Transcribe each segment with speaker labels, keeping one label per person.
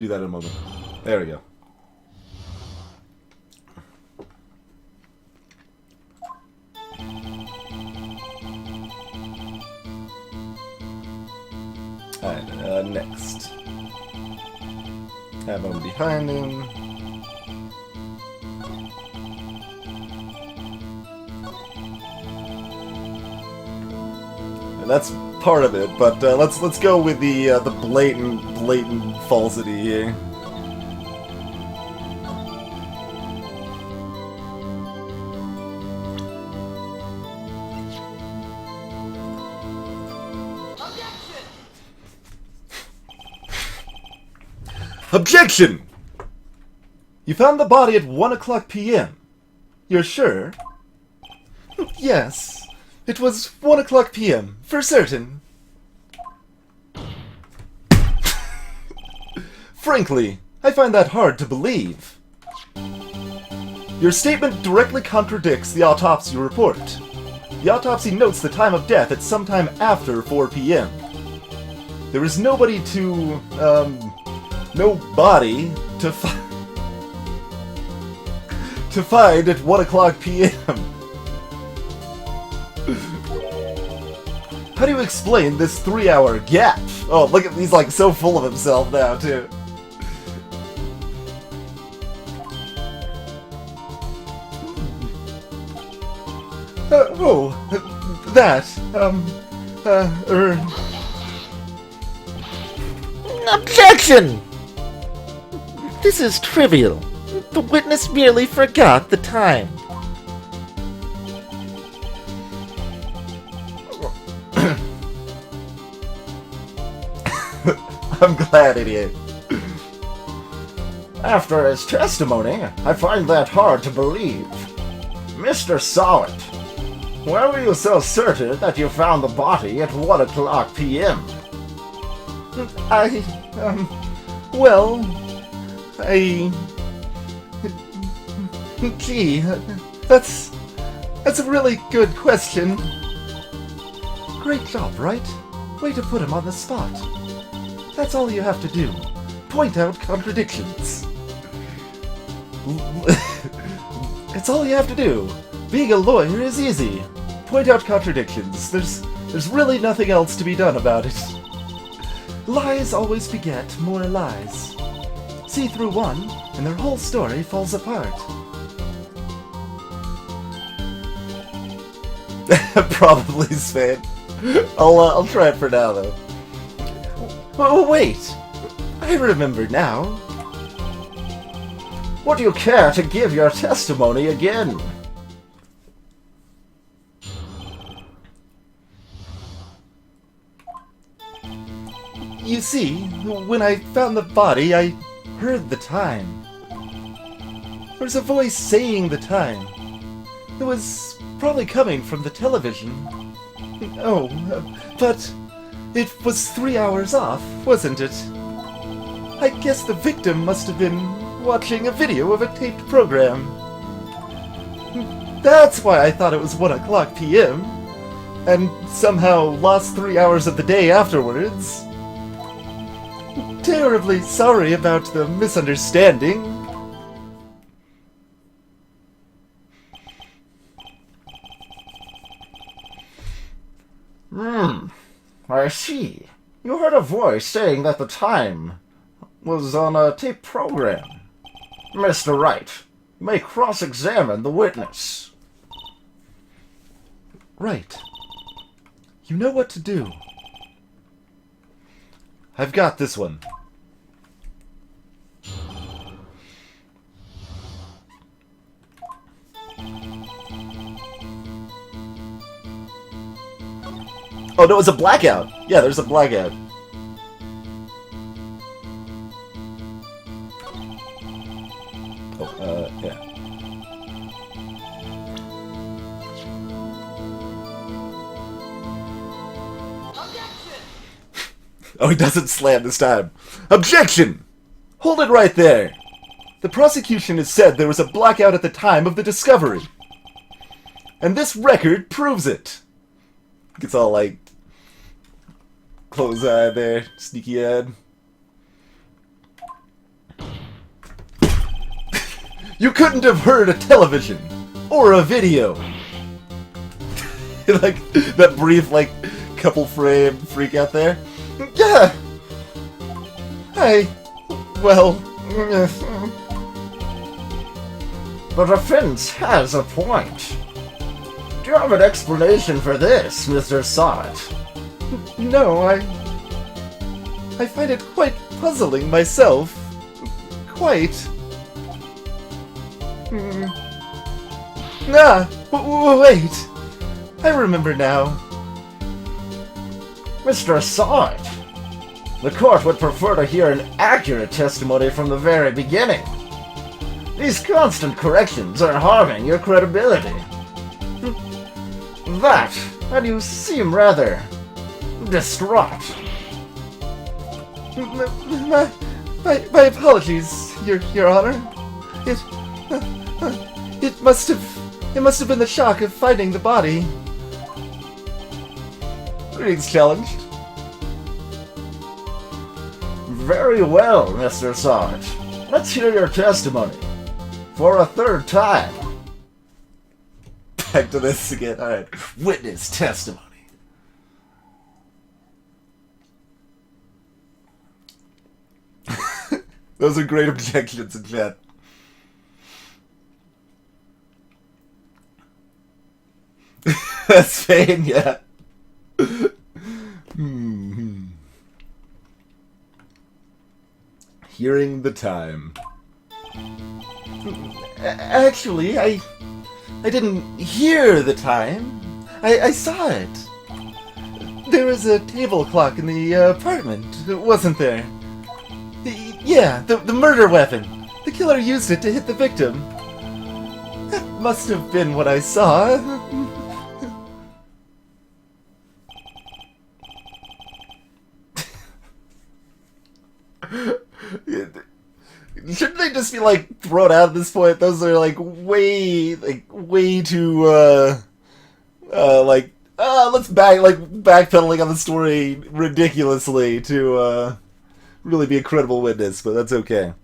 Speaker 1: Do that in a moment. There we go. Alright, next. Have him behind him. And that's part of it, but let's go with the blatant falsity here. Objection! You found the body at 1 o'clock p.m. You're sure? Yes. It was 1 o'clock p.m. For certain. Frankly, I find that hard to believe. Your statement directly contradicts the autopsy report. The autopsy notes the time of death at sometime after 4 p.m. There is nobody to, no body to find at 1 o'clock p.m. How do you explain this 3-hour gap? Oh, look at he's like so full of himself now, too.
Speaker 2: Objection! This is trivial. The witness merely forgot the time.
Speaker 1: I'm glad, idiot. After his testimony, I find that hard to believe. Mr. Solid, why were you so certain that you found the body at 1 o'clock p.m.?
Speaker 3: Gee, that's a really good question. Great job, Wright. Way to put him on the spot. That's all you have to do. Point out contradictions. It's all you have to do. Being a lawyer is easy. Point out contradictions. There's really nothing else to be done about it. Lies always beget more lies. See through one, and their whole story falls apart.
Speaker 1: Probably, Sven. I'll try it for now, though.
Speaker 3: Oh, wait! I remember now.
Speaker 1: Would you care to give your testimony again?
Speaker 3: You see, when I found the body, I heard the time. There's a voice saying the time. It was probably coming from the television. Oh, but it was 3 hours off, wasn't it? I guess the victim must have been watching a video of a taped program. That's why I thought it was 1 o'clock p.m. and somehow lost 3 hours of the day afterwards. Terribly sorry about the misunderstanding.
Speaker 1: I see. You heard a voice saying that the time was on a tape program. Mr. Wright, you may cross-examine the witness.
Speaker 3: Right. You know what to do.
Speaker 1: I've got this one. Oh, no, it's a blackout. Yeah, there's a blackout. Oh, yeah. Oh, he doesn't slam this time. Objection! Hold it right there. The prosecution has said there was a blackout at the time of the discovery. And this record proves it. Gets all, like, close eye there, sneaky eyed. You couldn't have heard a television or a video. Like that brief, like, couple frame freak out there. Yeah. Well.
Speaker 2: The defense has a point. Do you have an explanation for this, Mr. Sot?
Speaker 1: No, I find it quite puzzling myself. Quite. Wait. I remember now.
Speaker 2: Mr. Sot, the court would prefer to hear an accurate testimony from the very beginning. These constant corrections are harming your credibility. That, and you seem rather distraught.
Speaker 1: My apologies, Your Honor. It must have been the shock of finding the body. Greetings, challenged.
Speaker 2: Very well, Mr. Sot. Let's hear your testimony. For a third time.
Speaker 1: Back to this again. Alright. Witness testimony. Those are great objections in chat. That's Fane, yeah. Hearing the time. Actually, I didn't hear the time. I saw it. There was a table clock in the apartment, wasn't there? Yeah, the murder weapon. The killer used it to hit the victim. That must have been what I saw. Shouldn't they just be like thrown out at this point? Those are like way too let's backpedaling on the story ridiculously to really be a credible witness, but that's okay.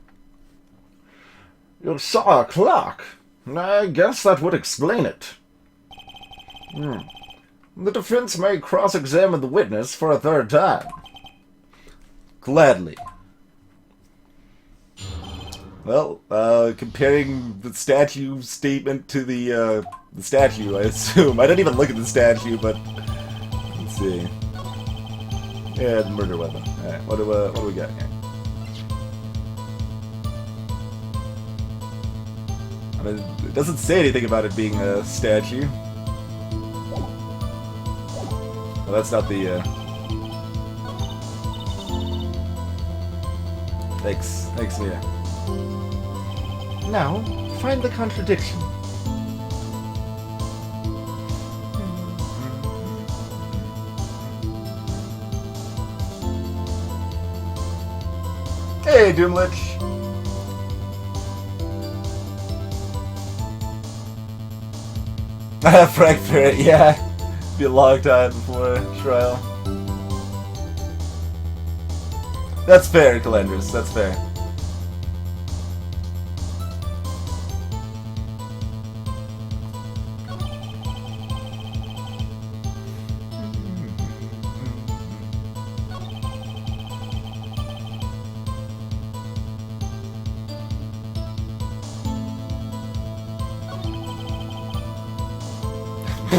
Speaker 2: You saw a clock. I guess that would explain it. The defense may cross-examine the witness for a third time.
Speaker 1: Gladly. Well, comparing the statue statement to the statue, I assume. I didn't even look at the statue, but let's see. Yeah, the murder weapon. Alright, what do we got here? I mean, it doesn't say anything about it being a statue. Well, that's not the, Thanks, Mia. Now, find the contradiction. Hey, Doomlich! Frank Ferret, yeah. Be a long time before trial. That's fair, Calendris, that's fair.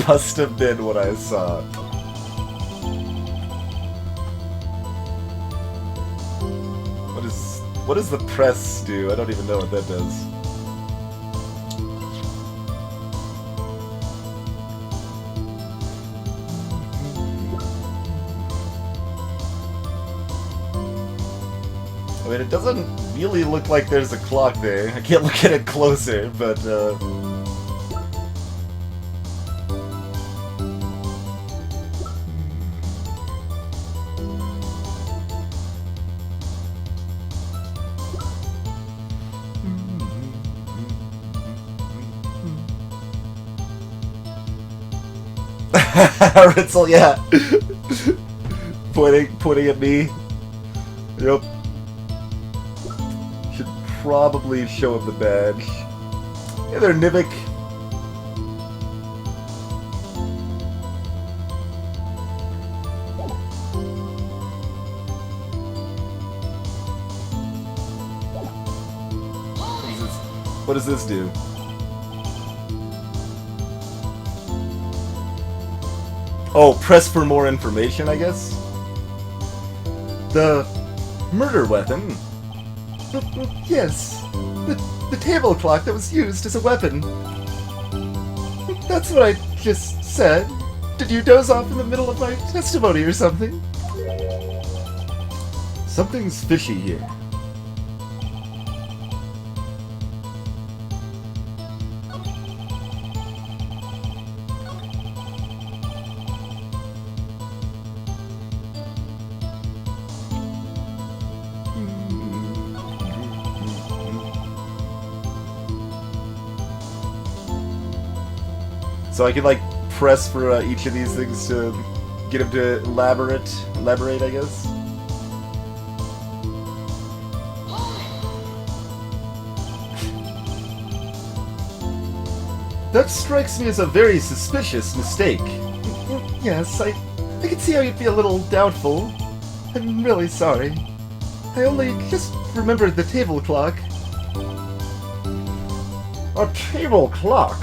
Speaker 1: Must have been what I saw. What does the press do? I don't even know what that does. I mean, it doesn't really look like there's a clock there. I can't look at it closer, but Ritzel, yeah. pointing at me. Yep. Should probably show him the badge. Hey there, Nivik. What does this do? Oh, press for more information, I guess? The murder weapon? Yes. The table clock that was used as a weapon. That's what I just said. Did you doze off in the middle of my testimony or something? Something's fishy here. So I can like press for each of these things to get him to elaborate, I guess. That strikes me as a very suspicious mistake. Yes, I can see how you'd be a little doubtful. I'm really sorry. I only just remembered the table clock.
Speaker 2: A table clock?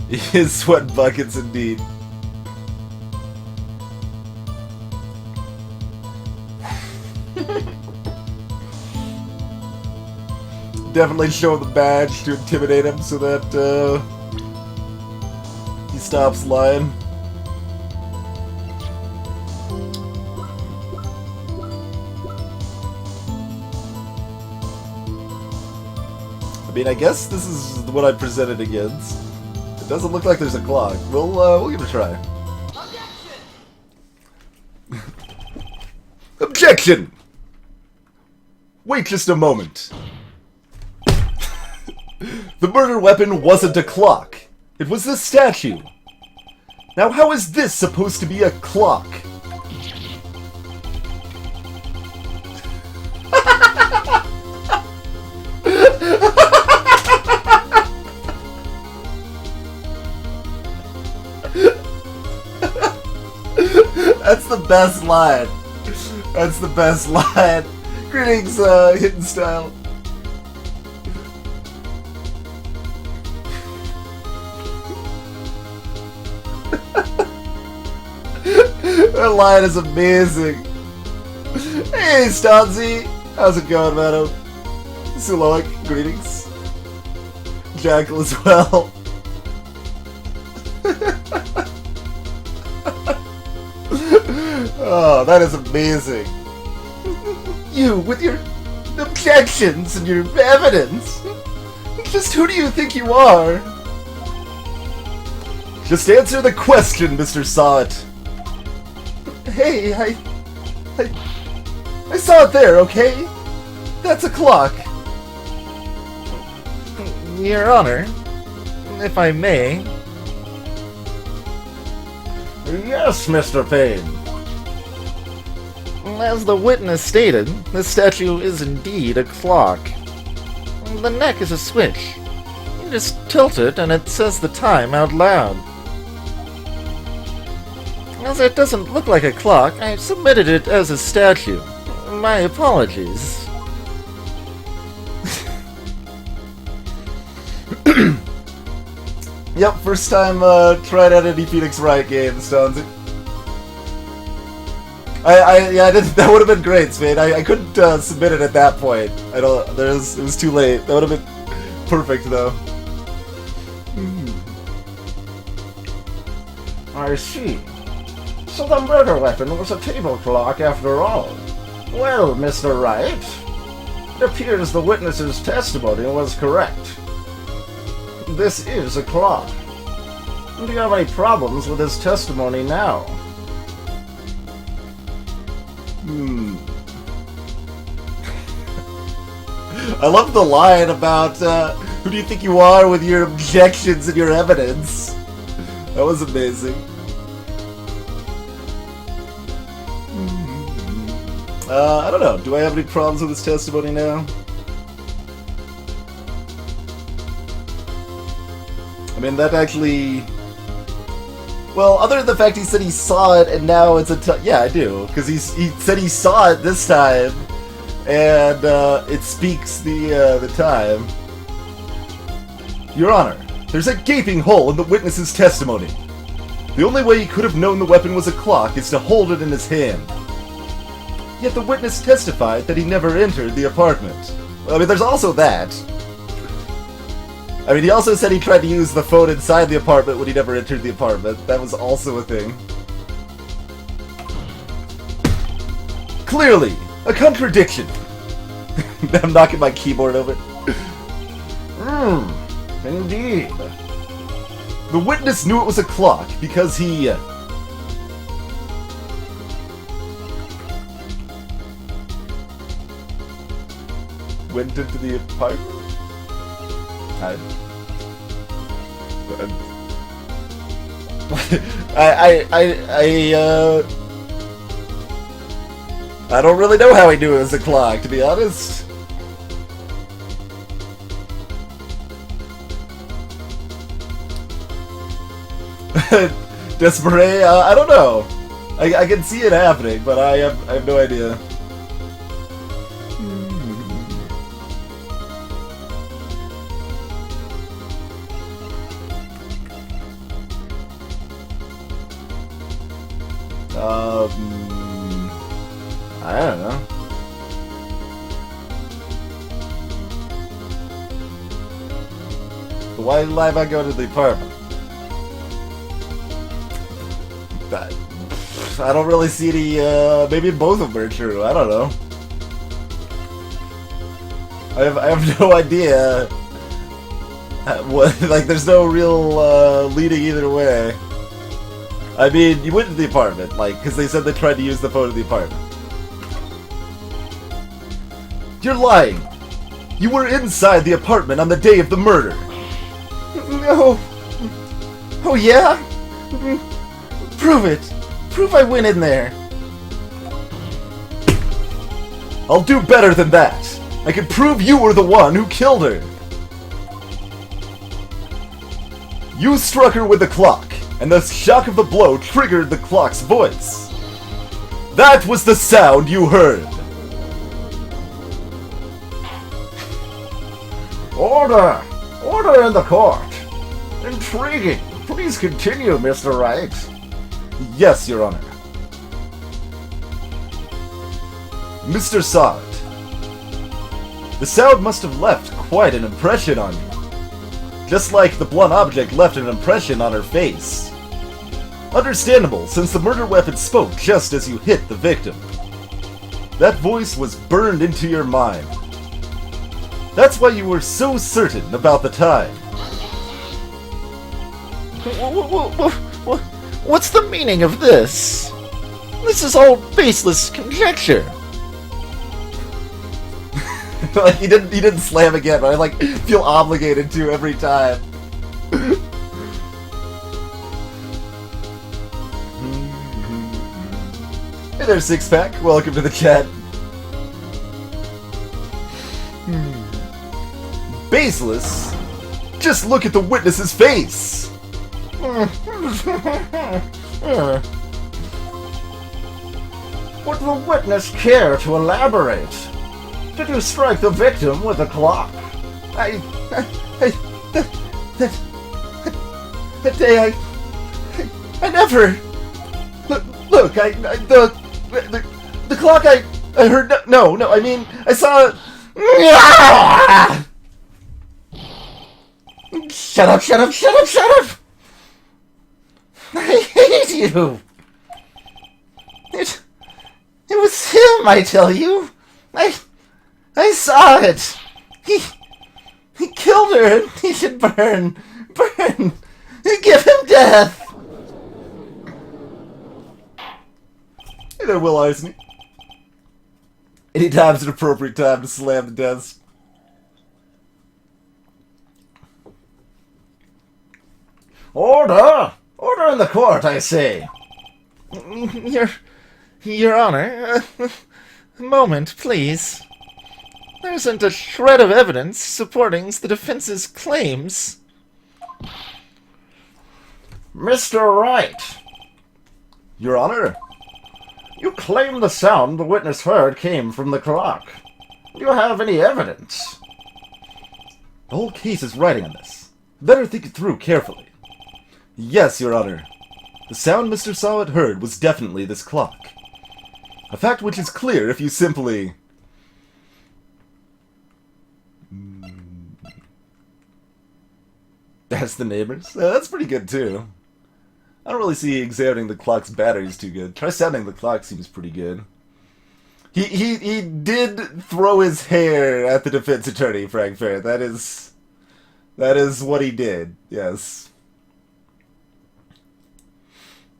Speaker 1: His sweat buckets indeed. Definitely show the badge to intimidate him so that he stops lying. I mean, I guess this is what I presented against. It doesn't look like there's a clock. We'll give it a try. Objection! Objection! Wait just a moment. The murder weapon wasn't a clock. It was this statue. Now how is this supposed to be a clock? That's the best line. That's the best line. Greetings, Hidden Style. That line is amazing. Hey, Stanzi. How's it going, Mano? Suloic, greetings. Jackal as well. Oh, that is amazing. You, with your objections and your evidence. Just who do you think you are? Just answer the question, Mr. Sawit. Hey, I saw it there, okay? That's a clock. Your Honor, if I may.
Speaker 2: Yes, Mr. Payne.
Speaker 3: As the witness stated, this statue is indeed a clock. The neck is a switch. You just tilt it and it says the time out loud. As it doesn't look like a clock, I submitted it as a statue. My apologies.
Speaker 1: Yep, first time tried out any Phoenix Wright game, Stones. Yeah, that would have been great, Spade. I couldn't submit it at that point. It was too late. That would have been perfect, though.
Speaker 2: I see. So the murder weapon was a table clock after all. Well, Mr. Wright, it appears the witness's testimony was correct. This is a clock. Do you have any problems with his testimony now?
Speaker 1: I love the line about, who do you think you are with your objections and your evidence? That was amazing. I don't know. Do I have any problems with his testimony now? I mean, that actually... Well, other than the fact he said he saw it and now it's a... Yeah, I do. Because he said he saw it this time. And it speaks the time. Your Honor, there's a gaping hole in the witness's testimony. The only way he could have known the weapon was a clock is to hold it in his hand. Yet the witness testified that he never entered the apartment. I mean, there's also that. I mean, he also said he tried to use the phone inside the apartment when he never entered the apartment. That was also a thing. Clearly, a contradiction. I'm knocking my keyboard over.
Speaker 2: Indeed.
Speaker 1: The witness knew it was a clock because he... went into the apartment? I don't really know how he knew it was a clock, to be honest. Desperate? I don't know. I can see it happening, but I have no idea. I don't know. But why did I go to the apartment? I don't really see any, maybe both of them are true, I don't know. I have no idea. What, like, there's no real, leading either way. I mean, you went to the apartment, like, because they said they tried to use the phone in the apartment. You're lying! You were inside the apartment on the day of the murder!
Speaker 2: No! Oh yeah? Prove it! Prove I went in there!
Speaker 1: I'll do better than that! I can prove you were the one who killed her! You struck her with the clock, and the shock of the blow triggered the clock's voice. That was the sound you heard!
Speaker 2: Order! Order in the court! Intriguing! Please continue, Mr. Wright.
Speaker 1: Yes, Your Honor. Mr. Sod, the sound must have left quite an impression on you. Just like the blunt object left an impression on her face. Understandable, since the murder weapon spoke just as you hit the victim. That voice was burned into your mind. That's why you were so certain about the time.
Speaker 2: What's the meaning of this? This is all baseless conjecture.
Speaker 1: Like he didn't slam again, but I like feel obligated to every time. Hey there, Six Pack. Welcome to the chat. Baseless? Just look at the witness's face!
Speaker 2: Would the witness care to elaborate? Did you strike the victim with a clock?
Speaker 1: That day I never... Look, the clock I heard... No, I mean, I saw...
Speaker 2: Shut up! I hate you! It was him, I tell you! I saw it! He killed her, and he should burn! Give him death!
Speaker 1: Hey there, Will Eisney. Anytime's an appropriate time to slam the desk.
Speaker 2: Order! Order in the court, I say!
Speaker 3: Your Honor, A moment, please. There isn't a shred of evidence supporting the defense's claims.
Speaker 2: Mr. Wright,
Speaker 1: Your Honor?
Speaker 2: you claim the sound the witness heard came from the clock. Do you have any evidence?
Speaker 1: The whole case is riding on this. Better think it through carefully. Yes, Your Honor. The sound Mr. Sawat heard was definitely this clock. A fact which is clear if you simply... Ask the neighbors? That's pretty good, too. I don't really see examining the clock's batteries too good. Try sounding the clock seems pretty good. He did throw his hair at the defense attorney, Frank Fair. That is what he did, yes.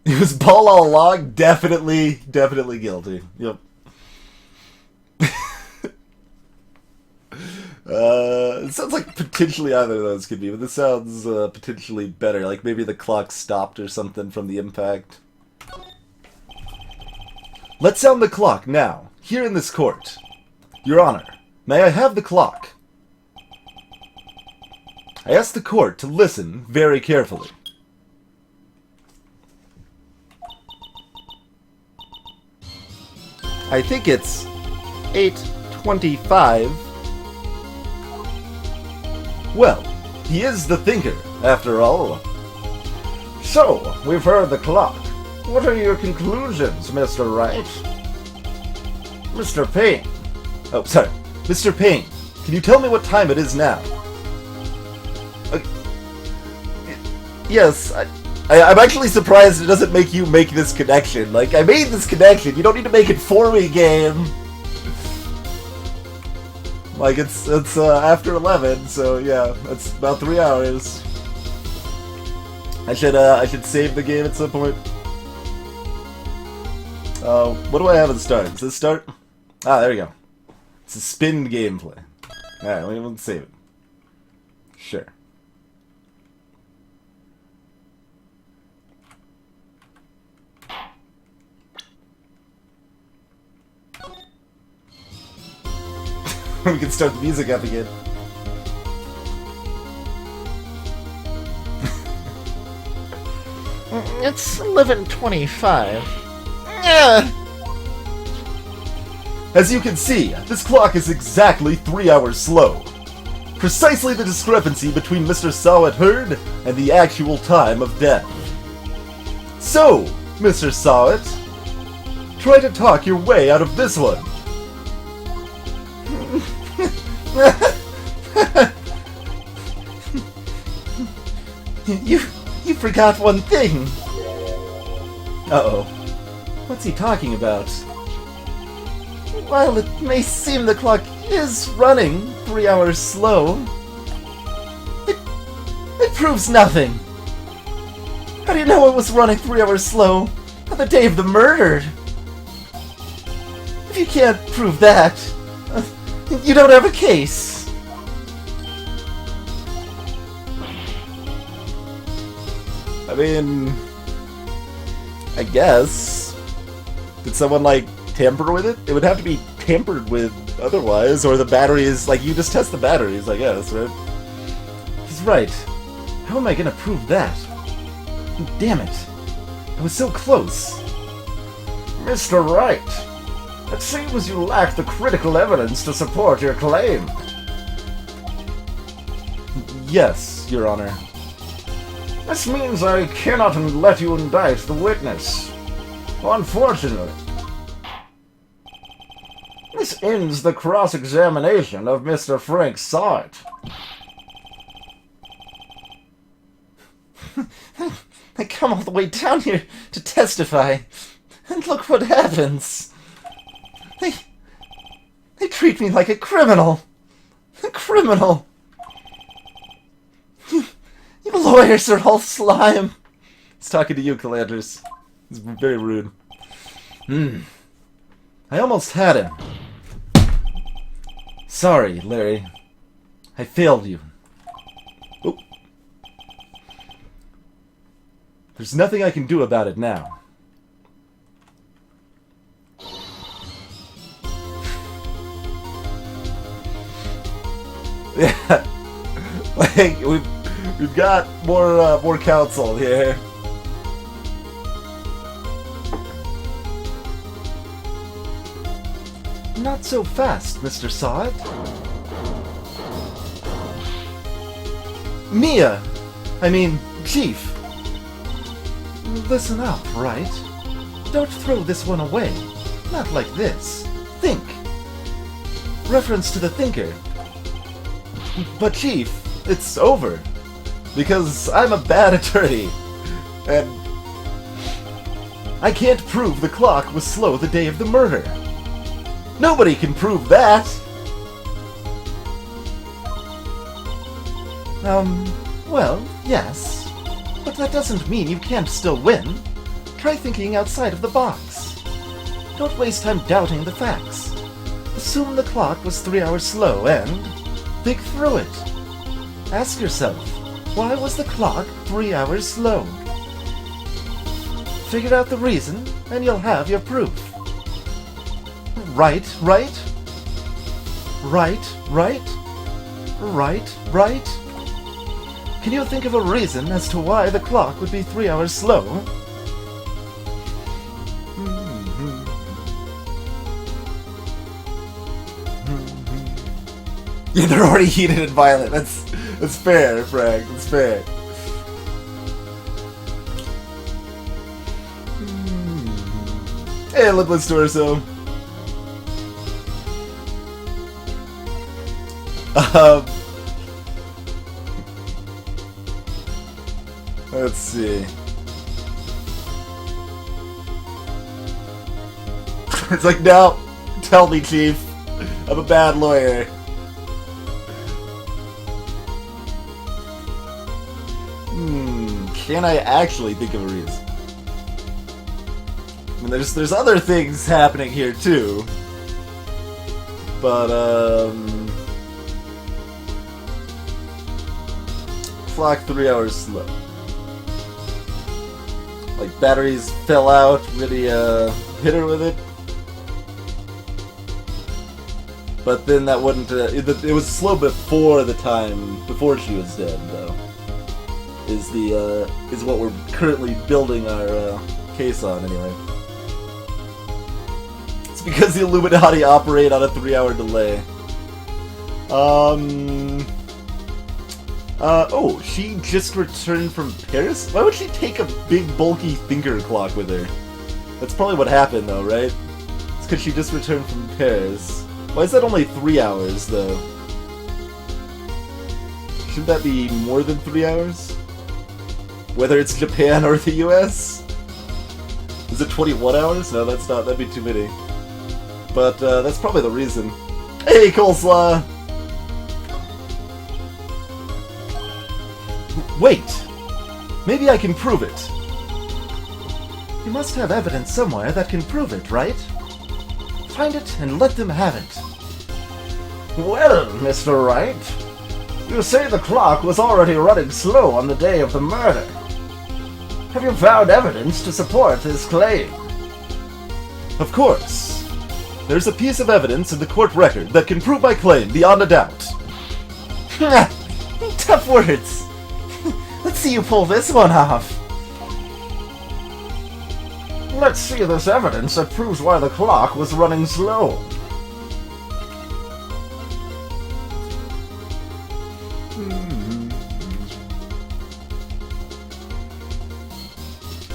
Speaker 1: He was Paul all along, definitely guilty. Yep. It sounds like potentially either of those could be, but this sounds potentially better. Like maybe the clock stopped or something from the impact. Let's sound the clock now, here in this court. Your Honor, may I have the clock? I ask the court to listen very carefully. I think it's 8:25. Well, he is the thinker, after all.
Speaker 2: So, we've heard the clock. What are your conclusions, Mr. Wright? Mr. Payne.
Speaker 1: Oh, sorry. Mr. Payne, can you tell me what time it is now? Yes, I'm actually surprised it doesn't make you make this connection. Like, I made this connection. You don't need to make it for me, game. Like, it's after 11, so yeah, that's about 3 hours. I should save the game at some point. What do I have at the start? Does this start? Ah, there we go. It's a spin gameplay. Alright, let's save it. Sure. We can start the music up again.
Speaker 3: It's 11:25. Yeah.
Speaker 1: As you can see, this clock is exactly 3 hours slow. Precisely the discrepancy between Mr. Sawat heard and the actual time of death. So, Mr. Sawat, try to talk your way out of this one. You forgot one thing. Uh-oh. What's he talking about? While it may seem the clock is running 3 hours slow, it proves nothing. How do you know it was running 3 hours slow on the day of the murder? If you can't prove that, you don't have a case. I mean, I guess. Did someone, like, tamper with it? It would have to be tampered with otherwise, or the battery is, like, you just test the batteries, I guess, right? He's right. How am I gonna prove that? Damn it. I was so close.
Speaker 2: Mr. Wright, it seems you lack the critical evidence to support your claim.
Speaker 1: Yes, Your Honor.
Speaker 2: This means I cannot let you indict the witness. Unfortunately. This ends the cross-examination of Mr. Frank Sawat.
Speaker 3: I come all the way down here to testify, and look what happens. They treat me like a criminal. A criminal. You lawyers are all slime.
Speaker 1: He's talking to you, Calanders. It's very rude. I almost had him. Sorry, Larry. I failed you. Oop. There's nothing I can do about it now. Yeah. Like, we've got more counsel here.
Speaker 3: Not so fast, Mr. Sod. Mia! I mean, Chief. Listen up, Wright. Don't throw this one away. Not like this. Think. Reference to the thinker.
Speaker 1: But Chief, it's over. Because I'm a bad attorney. And I can't prove the clock was slow the day of the murder. Nobody can prove that!
Speaker 3: Well, yes. But that doesn't mean you can't still win. Try thinking outside of the box. Don't waste time doubting the facts. Assume the clock was 3 hours slow and think through it. Ask yourself, why was the clock 3 hours slow? Figure out the reason, and you'll have your proof. Right, right? Right, right? Right, right? Can you think of a reason as to why the clock would be 3 hours slow?
Speaker 1: Yeah, they're already heated and violent. That's fair, Frank. That's fair. Hey, lipless torso. Let's see. It's like, no, tell me, Chief. I'm a bad lawyer. Can I actually think of a reason? I mean, there's other things happening here too. But clock 3 hours slow. Like batteries fell out, really hit her with it. But then that wouldn't. It was slow before the time before she was dead, though. Is what we're currently building our case on, anyway. It's because the Illuminati operate on a 3-hour delay. Oh, she just returned from Paris? Why would she take a big, bulky thinker clock with her? That's probably what happened, though, right? It's because she just returned from Paris. Why is that only 3 hours, though? Shouldn't that be more than 3 hours? Whether it's Japan or the US? Is it 21 hours? No, that's not. That'd be too many. But that's probably the reason. Hey, Coleslaw!
Speaker 3: Wait! Maybe I can prove it. You must have evidence somewhere that can prove it, right? Find it and let them have it.
Speaker 2: Well, Mr. Wright, you say the clock was already running slow on the day of the murder. Have you found evidence to support this claim?
Speaker 1: Of course. There's a piece of evidence in the court record that can prove my claim beyond a doubt.
Speaker 3: Tough words. Let's see you pull this one off.
Speaker 2: Let's see this evidence that proves why the clock was running slow.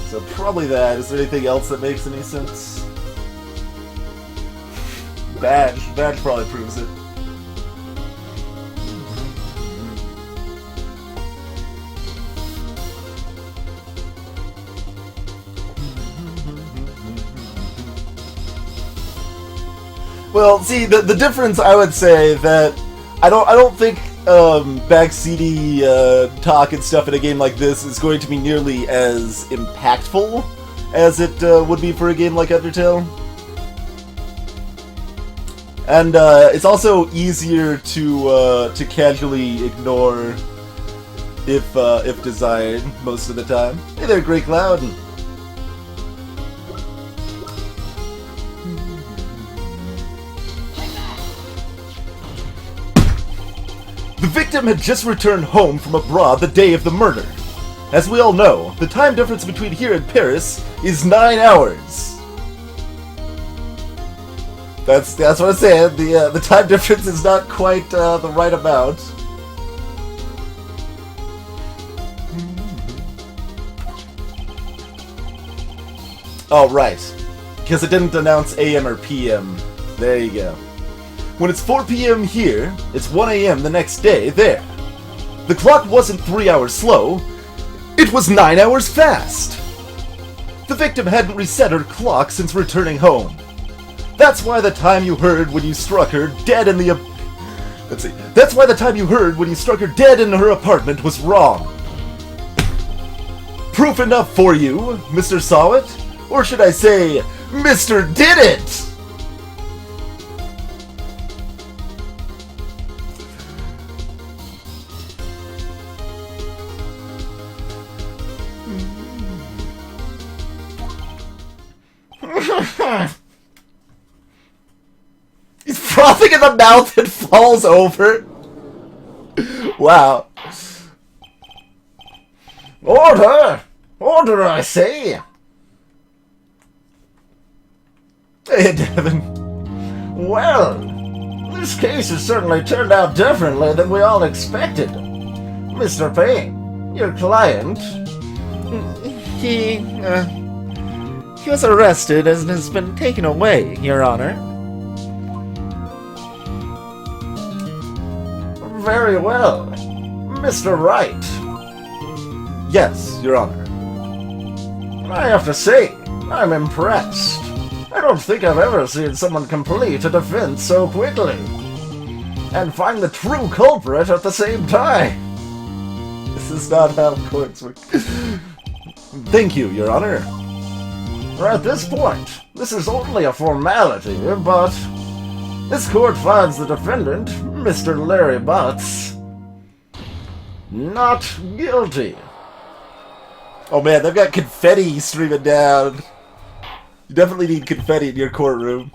Speaker 1: So probably that. Is there anything else that makes any sense? Badge. Badge probably proves it. Well, see, the difference, I would say that I don't think backseaty talk and stuff in a game like this is going to be nearly as impactful as it would be for a game like Undertale. And it's also easier to casually ignore if desired most of the time. Hey there, Grey Cloud. The victim had just returned home from abroad the day of the murder. As we all know, the time difference between here and Paris is 9 hours. That's what I'm saying. The time difference is not quite the right amount. Oh, right. Because it didn't announce AM or PM. There you go. When it's 4 PM here, it's 1 AM the next day there. The clock wasn't 3 hours slow, it was 9 hours fast! The victim hadn't reset her clock since returning home. That's why the time you heard when you struck her dead in the... That's why the time you heard when you struck her dead in her apartment was wrong. Proof enough for you, Mr. Saw It? Or should I say, Mr. Did It! He's frothing in the mouth and falls over. Wow.
Speaker 2: Order! Order, I say!
Speaker 1: Hey, Devin.
Speaker 2: Well, this case has certainly turned out differently than we all expected. Mr. Payne, your client...
Speaker 3: He was arrested and has been taken away, Your Honor.
Speaker 2: Very well. Mr. Wright.
Speaker 1: Yes, Your Honor.
Speaker 2: I have to say, I'm impressed. I don't think I've ever seen someone complete a defense so quickly. And find the true culprit at the same time.
Speaker 1: This is not how courts work. Thank you, Your Honor.
Speaker 2: At this point, this is only a formality, but this court finds the defendant, Mr. Larry Butts, not guilty.
Speaker 1: Oh man, they've got confetti streaming down. You definitely need confetti in your courtroom.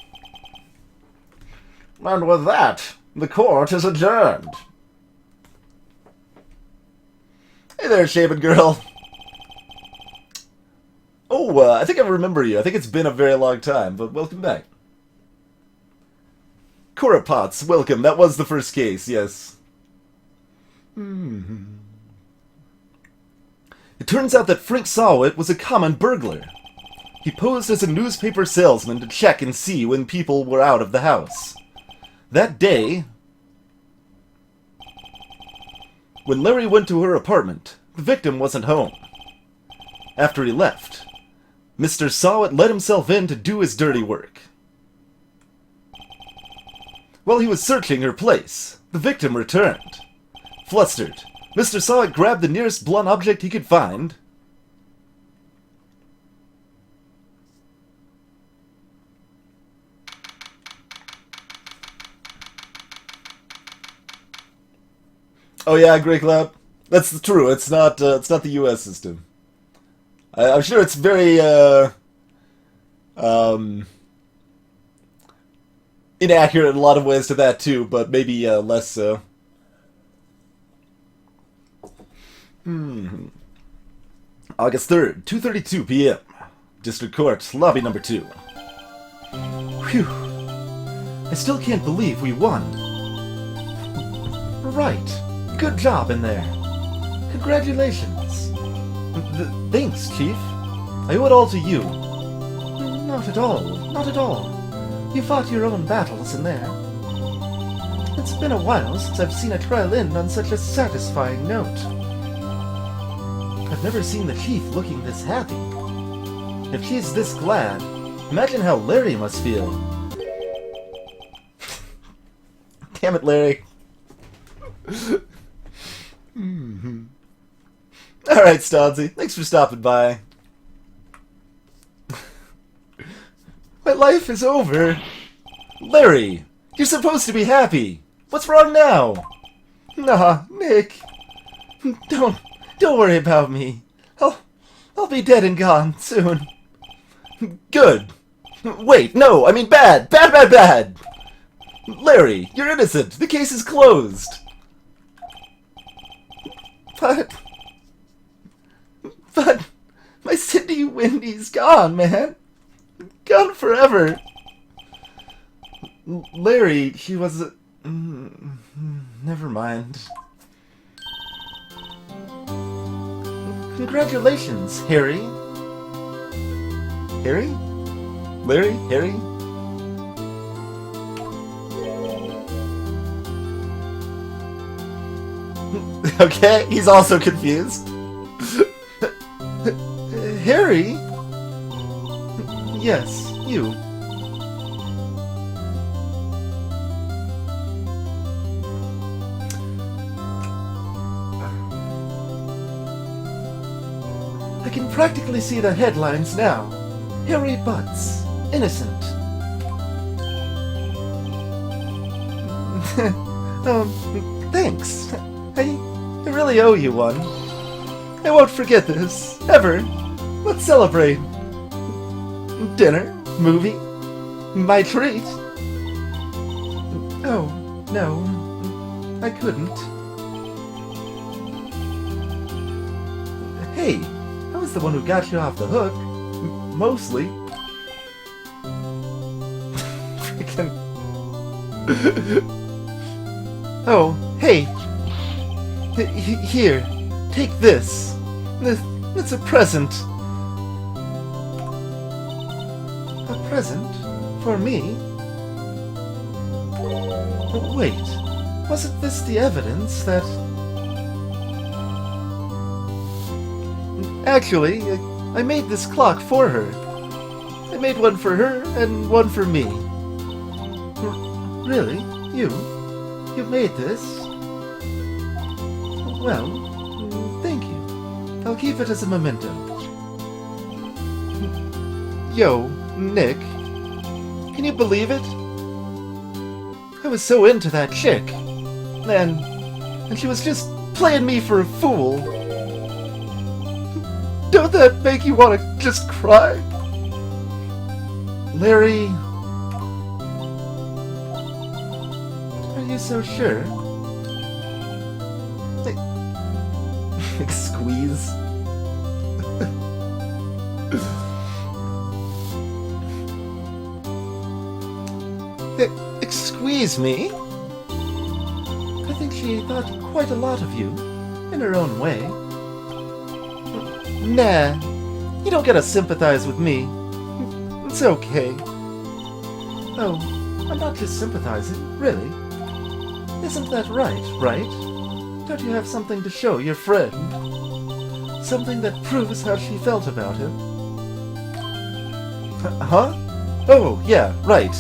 Speaker 2: And with that, the court is adjourned.
Speaker 1: Hey there, Shaman Girl. Oh, I think I remember you. I think it's been a very long time, but welcome back. Cora Potts, welcome. That was the first case, yes. It turns out that Frank Sawit was a common burglar. He posed as a newspaper salesman to check and see when people were out of the house. That day, when Larry went to her apartment, the victim wasn't home. After he left, Mr. Sawit let himself in to do his dirty work. While he was searching her place, the victim returned. Flustered, Mr. Sawit grabbed the nearest blunt object he could find. Oh yeah, Grey Cloud. That's true. It's not the U.S. system. I'm sure it's very inaccurate in a lot of ways to that too, but maybe less so. August 3rd, 2:32 p.m. District Court, Lobby Number 2. Whew. I still can't believe we won. Right. Good job in there. Congratulations. Thanks, Chief. I owe it all to you. Not at all. Not at all. You fought your own battles in there. It's been a while since I've seen a trial end on such a satisfying note. I've never seen the Chief looking this happy. If she's this glad, imagine how Larry must feel. Damn it, Larry. Alright, Stodzy. Thanks for stopping by. My life is over. Larry, you're supposed to be happy. What's wrong now? Nah, Nick. Don't worry about me. I'll be dead and gone soon. Good. Wait, no, I mean bad. Bad. Larry, you're innocent. The case is closed.
Speaker 3: But my Cindy Windy's gone, man. Gone forever. Larry, he was... never mind. Congratulations, Harry. Harry? Larry? Harry? Okay, he's also confused. Harry? Yes, you. I can practically see the headlines now. Harry Butts, innocent. Thanks. I really owe you one. I won't forget this, ever. Let's celebrate. Dinner? Movie? My treat? Oh, no. I couldn't. Hey, I was the one who got you off the hook. Mostly. Freaking... Oh, hey. Here, take this. It's a present. A present? For me? Wait, wasn't this the evidence that... Actually, I made this clock for her. I made one for her and one for me. Really? You? You made this? Well, thank you. I'll keep it as a memento. Yo, Nick. Can you believe it? I was so into that chick. And she was just playing me for a fool. Don't that make you want to just cry? Larry... Are you so sure? Like squeeze? Excuse me? I think she thought quite a lot of you, in her own way. Nah, you don't gotta sympathize with me. It's okay. Oh, I'm not just sympathizing, really. Isn't that right, right? Don't you have something to show your friend? Something that proves how she felt about him? Huh? Oh, yeah, right.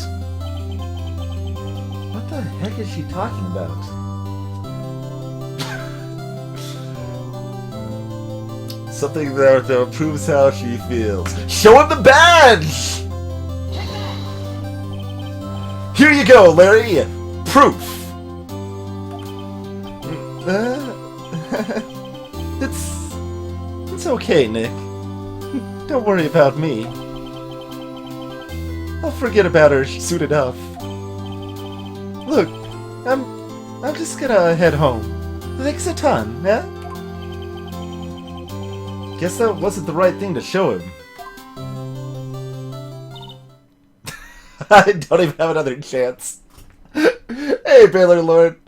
Speaker 3: What the heck is she talking about? Something that proves how she feels. Show him the badge! Here you go, Larry! Proof! It's okay, Nick. Don't worry about me. I'll forget about her soon enough. Look, I'm just gonna head home. Thanks a ton, yeah? Guess that wasn't the right thing to show him. I don't even have another chance. Hey, Baylor Lord.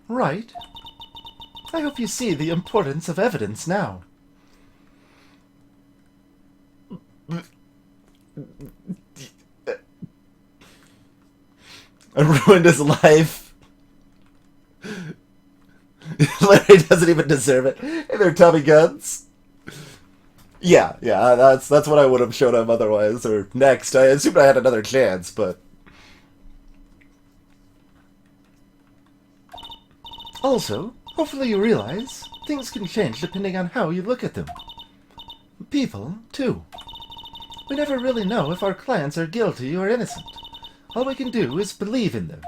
Speaker 3: Right. I hope you see the importance of evidence now. I ruined his life. Larry doesn't even deserve it. And they're Tommy guns. Yeah, that's what I would have shown him otherwise. Or next. I assumed I had another chance, but... Also, hopefully you realize things can change depending on how you look at them. People, too. We never really know if our clients are guilty or innocent. All we can do is believe in them.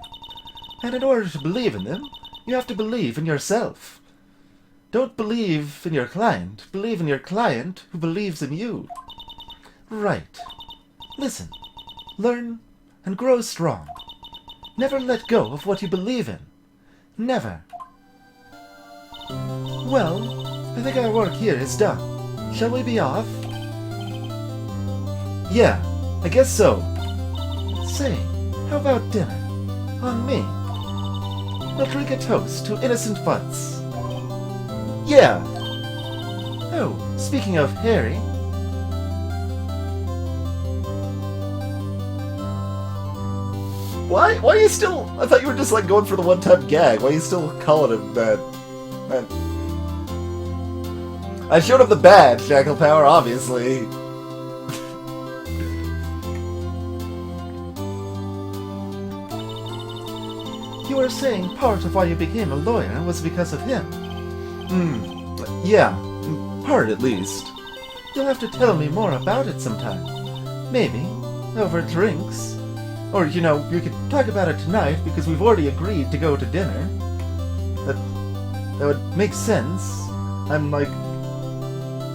Speaker 3: And in order to believe in them, you have to believe in yourself. Don't believe in your client. Believe in your client who believes in you. Right. Listen. Learn and grow strong. Never let go of what you believe in. Never. Well, I think our work here is done. Shall we be off? Yeah, I guess so. Say, how about dinner? On me. We'll drink a toast to innocent fuds. Yeah! Oh, speaking of Harry...
Speaker 1: Why are you still... I thought you were just, like, going for the one-time gag. Why are you still calling him that? I showed him the badge, Jackal Power, obviously.
Speaker 3: You were saying part of why you became a lawyer was because of him.
Speaker 1: Yeah, part at least.
Speaker 3: You'll have to tell me more about it sometime. Maybe over drinks. Or, you know, you could talk about it tonight because we've already agreed to go to dinner. That would make sense. I'm like,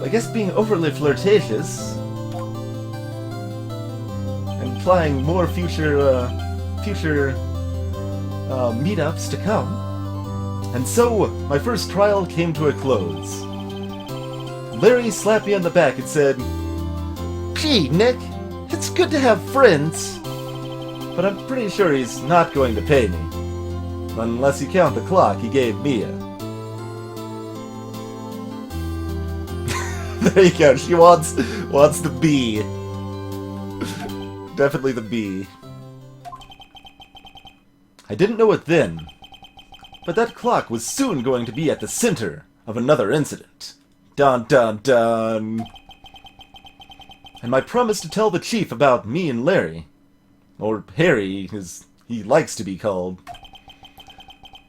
Speaker 3: I guess being overly flirtatious. Implying more future meetups to come. And so, my first trial came to a close. Larry slapped me on the back and said, "Gee, Nick, it's good to have friends." But I'm pretty sure he's not going to pay me. Unless you count the clock he gave Mia. There you go, she wants the B. Definitely the B. I didn't know it then, but that clock was soon going to be at the center of another incident. Dun dun dun! And my promise to tell the chief about me and Larry, or Harry, as he likes to be called,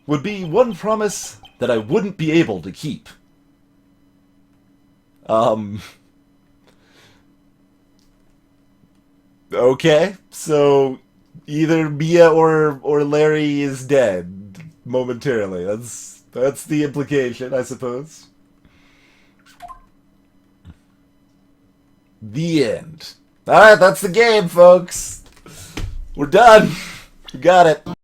Speaker 3: would be one promise that I wouldn't be able to keep. Okay, so either Mia or Larry is dead momentarily. That's the implication, I suppose. The end. Alright, that's the game, folks. We're done. We got it.